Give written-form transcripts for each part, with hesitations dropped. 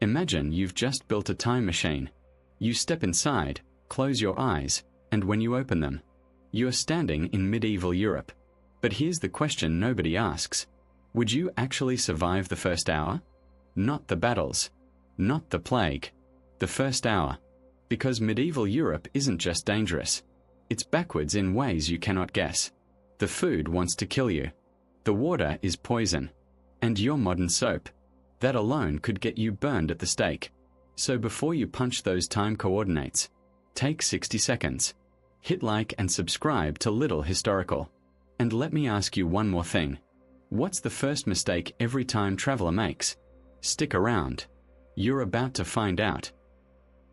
Imagine you've just built a time machine. You step inside, close your eyes, and when you open them, you're standing in medieval Europe. But here's the question nobody asks. Would you actually survive the first hour? Not the battles. Not the plague. The first hour. Because medieval Europe isn't just dangerous. It's backwards in ways you cannot guess. The food wants to kill you. The water is poison. And your modern soap. That alone could get you burned at the stake. So before you punch those time coordinates, take 60 seconds. Hit like and subscribe to Little Historical. And let me ask you one more thing. What's the first mistake every time traveler makes? Stick around. You're about to find out.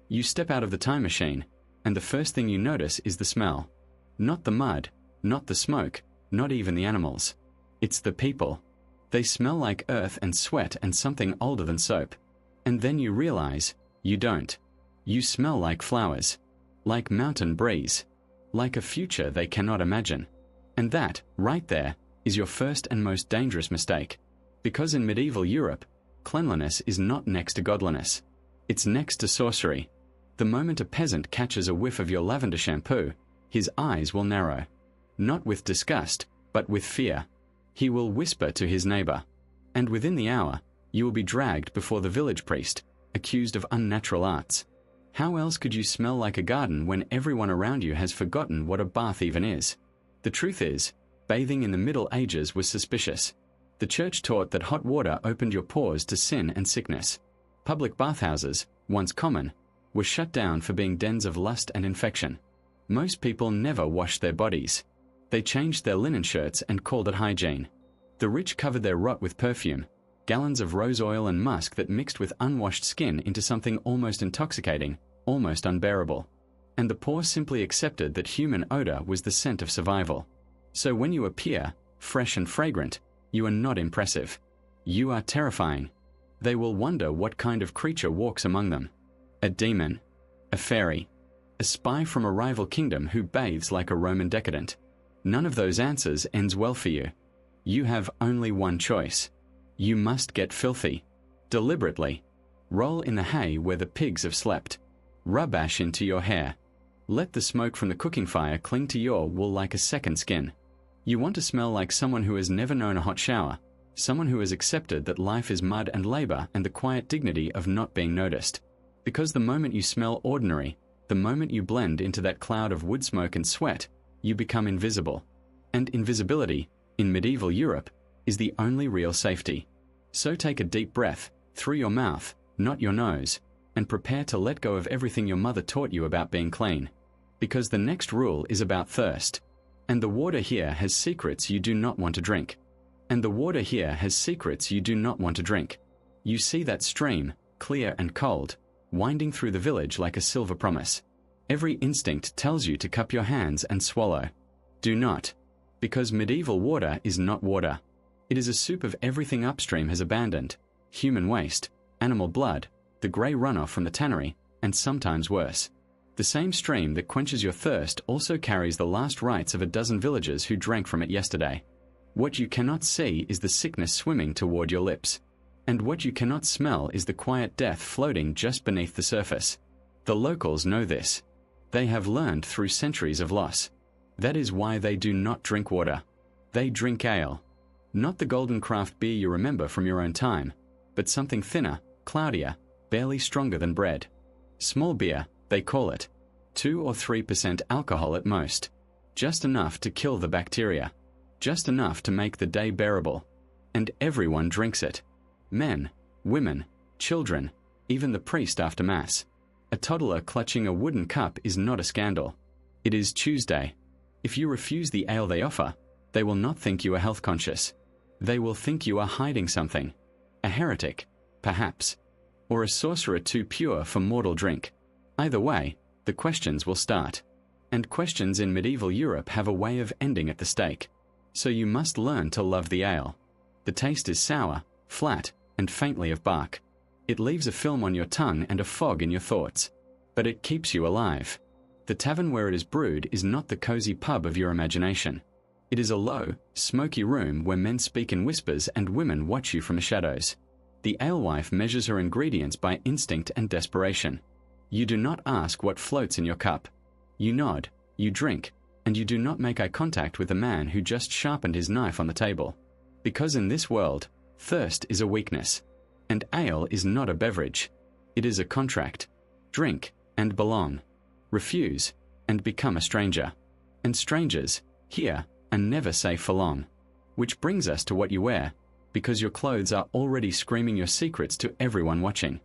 You step out of the time machine, and the first thing you notice is the smell. Not the mud, not the smoke, not even the animals. It's the people. They smell like earth and sweat and something older than soap. And then you realize, you don't. You smell like flowers. Like mountain breeze. Like a future they cannot imagine. And that, right there, is your first and most dangerous mistake. Because in medieval Europe, cleanliness is not next to godliness. It's next to sorcery. The moment a peasant catches a whiff of your lavender shampoo, his eyes will narrow. Not with disgust, but with fear. He will whisper to his neighbor. And within the hour, you will be dragged before the village priest, accused of unnatural arts. How else could you smell like a garden when everyone around you has forgotten what a bath even is? The truth is, bathing in the Middle Ages was suspicious. The church taught that hot water opened your pores to sin and sickness. Public bathhouses, once common, were shut down for being dens of lust and infection. Most people never washed their bodies. They changed their linen shirts and called it hygiene. The rich covered their rot with perfume, gallons of rose oil and musk that mixed with unwashed skin into something almost intoxicating, almost unbearable. And the poor simply accepted that human odor was the scent of survival. So when you appear, fresh and fragrant, you are not impressive. You are terrifying. They will wonder what kind of creature walks among them. A demon. A fairy. A spy from a rival kingdom who bathes like a Roman decadent. None of those answers ends well for you. You have only one choice. You must get filthy. Deliberately. Roll in the hay where the pigs have slept. Rub ash into your hair. Let the smoke from the cooking fire cling to your wool like a second skin. You want to smell like someone who has never known a hot shower, someone who has accepted that life is mud and labor and the quiet dignity of not being noticed. Because the moment you smell ordinary, the moment you blend into that cloud of wood smoke and sweat, you become invisible. And invisibility, in medieval Europe, is the only real safety. So take a deep breath, through your mouth, not your nose, and prepare to let go of everything your mother taught you about being clean. Because the next rule is about thirst. And the water here has secrets you do not want to drink. And the water here has secrets you do not want to drink. You see that stream, clear and cold, winding through the village like a silver promise. Every instinct tells you to cup your hands and swallow. Do not. Because medieval water is not water. It is a soup of everything upstream has abandoned. Human waste, animal blood, the grey runoff from the tannery, and sometimes worse. The same stream that quenches your thirst also carries the last rites of a dozen villagers who drank from it yesterday. What you cannot see is the sickness swimming toward your lips. And what you cannot smell is the quiet death floating just beneath the surface. The locals know this. They have learned through centuries of loss. That is why they do not drink water. They drink ale. Not the golden craft beer you remember from your own time, but something thinner, cloudier, barely stronger than bread. Small beer, they call it. 2 or 3% alcohol at most. Just enough to kill the bacteria. Just enough to make the day bearable. And everyone drinks it. Men, women, children, even the priest after Mass. A toddler clutching a wooden cup is not a scandal. It is Tuesday. If you refuse the ale they offer, they will not think you are health conscious. They will think you are hiding something. A heretic, perhaps. Or a sorcerer too pure for mortal drink. Either way, the questions will start. And questions in medieval Europe have a way of ending at the stake. So you must learn to love the ale. The taste is sour, flat, and faintly of bark. It leaves a film on your tongue and a fog in your thoughts. But it keeps you alive. The tavern where it is brewed is not the cozy pub of your imagination. It is a low, smoky room where men speak in whispers and women watch you from the shadows. The alewife measures her ingredients by instinct and desperation. You do not ask what floats in your cup. You nod, you drink, and you do not make eye contact with the man who just sharpened his knife on the table. Because in this world, thirst is a weakness. And ale is not a beverage. It is a contract. Drink and belong. Refuse and become a stranger. And strangers, hear and never safe for long. Which brings us to what you wear, because your clothes are already screaming your secrets to everyone watching.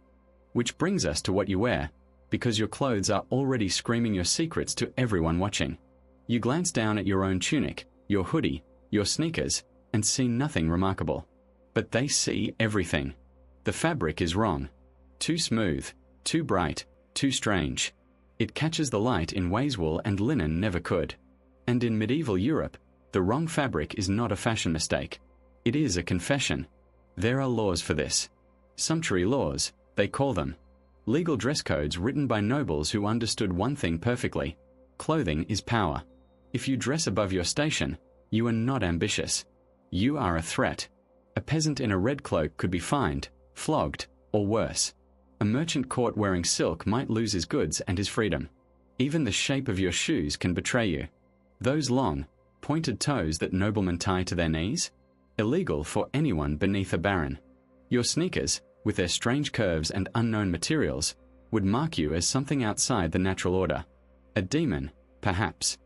Which brings us to what you wear, because your clothes are already screaming your secrets to everyone watching. You glance down at your own tunic, your hoodie, your sneakers, and see nothing remarkable. But they see everything. The fabric is wrong. Too smooth, too bright, too strange. It catches the light in ways wool and linen never could. And in medieval Europe, the wrong fabric is not a fashion mistake. It is a confession. There are laws for this. Sumptuary laws, they call them. Legal dress codes written by nobles who understood one thing perfectly. Clothing is power. If you dress above your station, you are not ambitious. You are a threat. A peasant in a red cloak could be fined, flogged, or worse. A merchant caught wearing silk might lose his goods and his freedom. Even the shape of your shoes can betray you. Those long, pointed toes that noblemen tie to their knees? Illegal for anyone beneath a baron. Your sneakers, with their strange curves and unknown materials, would mark you as something outside the natural order. A demon, perhaps.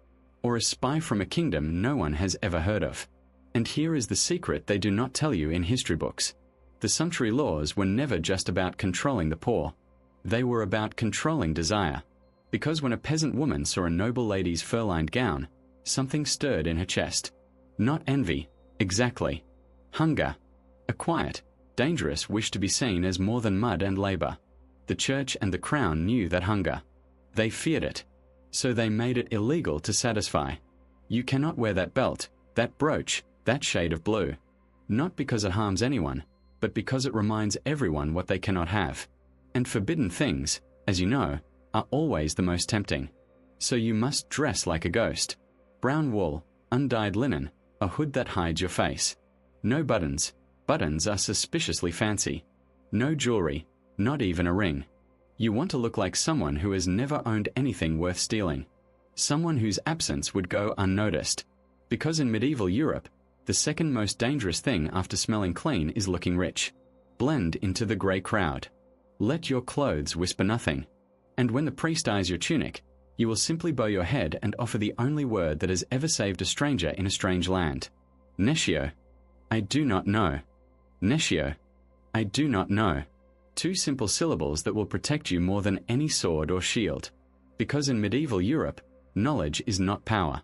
Or a spy from a kingdom no one has ever heard of. And here is the secret they do not tell you in history books. The sumptuary laws were never just about controlling the poor. They were about controlling desire. Because when a peasant woman saw a noble lady's fur-lined gown, something stirred in her chest. Not envy, exactly. Hunger. A quiet, dangerous wish to be seen as more than mud and labor. The church and the crown knew that hunger. They feared it. So they made it illegal to satisfy. You cannot wear that belt, that brooch, that shade of blue. Not because it harms anyone, but because it reminds everyone what they cannot have. And forbidden things, as you know, are always the most tempting. So you must dress like a ghost. Brown wool, undyed linen, a hood that hides your face. No buttons. Buttons are suspiciously fancy. No jewelry, not even a ring. You want to look like someone who has never owned anything worth stealing. Someone whose absence would go unnoticed. Because in medieval Europe, the second most dangerous thing after smelling clean is looking rich. Blend into the grey crowd. Let your clothes whisper nothing. And when the priest eyes your tunic, you will simply bow your head and offer the only word that has ever saved a stranger in a strange land. Nescio. I do not know. Nescio. I do not know. Two simple syllables that will protect you more than any sword or shield. Because in medieval Europe, knowledge is not power.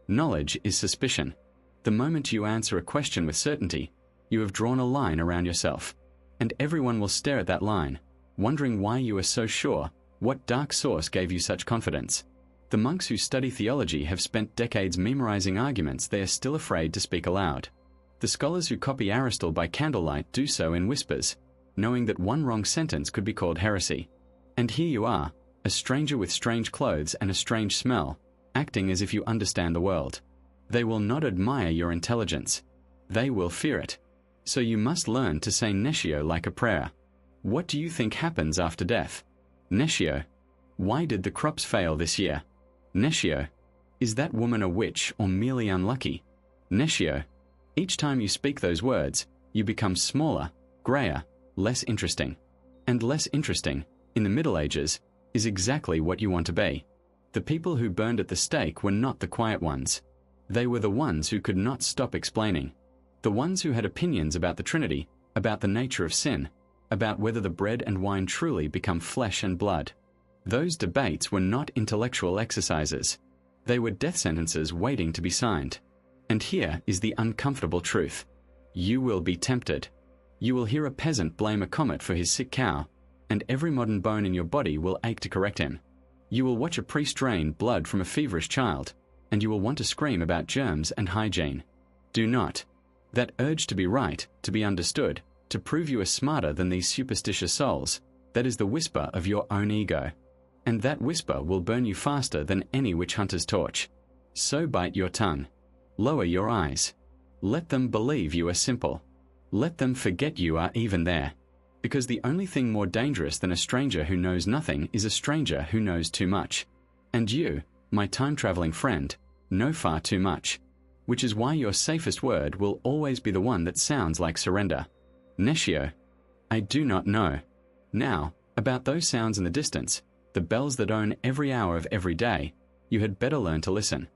Knowledge is suspicion. The moment you answer a question with certainty, you have drawn a line around yourself. And everyone will stare at that line, wondering why you are so sure, what dark source gave you such confidence. The monks who study theology have spent decades memorizing arguments they are still afraid to speak aloud. The scholars who copy Aristotle by candlelight do so in whispers, knowing that one wrong sentence could be called heresy. And here you are, a stranger with strange clothes and a strange smell, acting as if you understand the world. They will not admire your intelligence. They will fear it. So you must learn to say nescio like a prayer. What do you think happens after death? Nescio. Why did the crops fail this year? Nescio. Is that woman a witch or merely unlucky? Nescio. Each time you speak those words, you become smaller, grayer, less interesting. And less interesting, in the Middle Ages, is exactly what you want to be. The people who burned at the stake were not the quiet ones. They were the ones who could not stop explaining. The ones who had opinions about the Trinity, about the nature of sin, about whether the bread and wine truly become flesh and blood. Those debates were not intellectual exercises. They were death sentences waiting to be signed. And here is the uncomfortable truth. You will be tempted. You will hear a peasant blame a comet for his sick cow, and every modern bone in your body will ache to correct him. You will watch a priest drain blood from a feverish child, and you will want to scream about germs and hygiene. Do not. That urge to be right, to be understood, to prove you are smarter than these superstitious souls, that is the whisper of your own ego. And that whisper will burn you faster than any witch hunter's torch. So bite your tongue. Lower your eyes. Let them believe you are simple. Let them forget you are even there. because the only thing more dangerous than a stranger who knows nothing is a stranger who knows too much. And you, my time-traveling friend, know far too much, which is why your safest word will always be the one that sounds like surrender. Nescio. I do not know. Now, about those sounds in the distance, the bells that own every hour of every day, you had better learn to listen.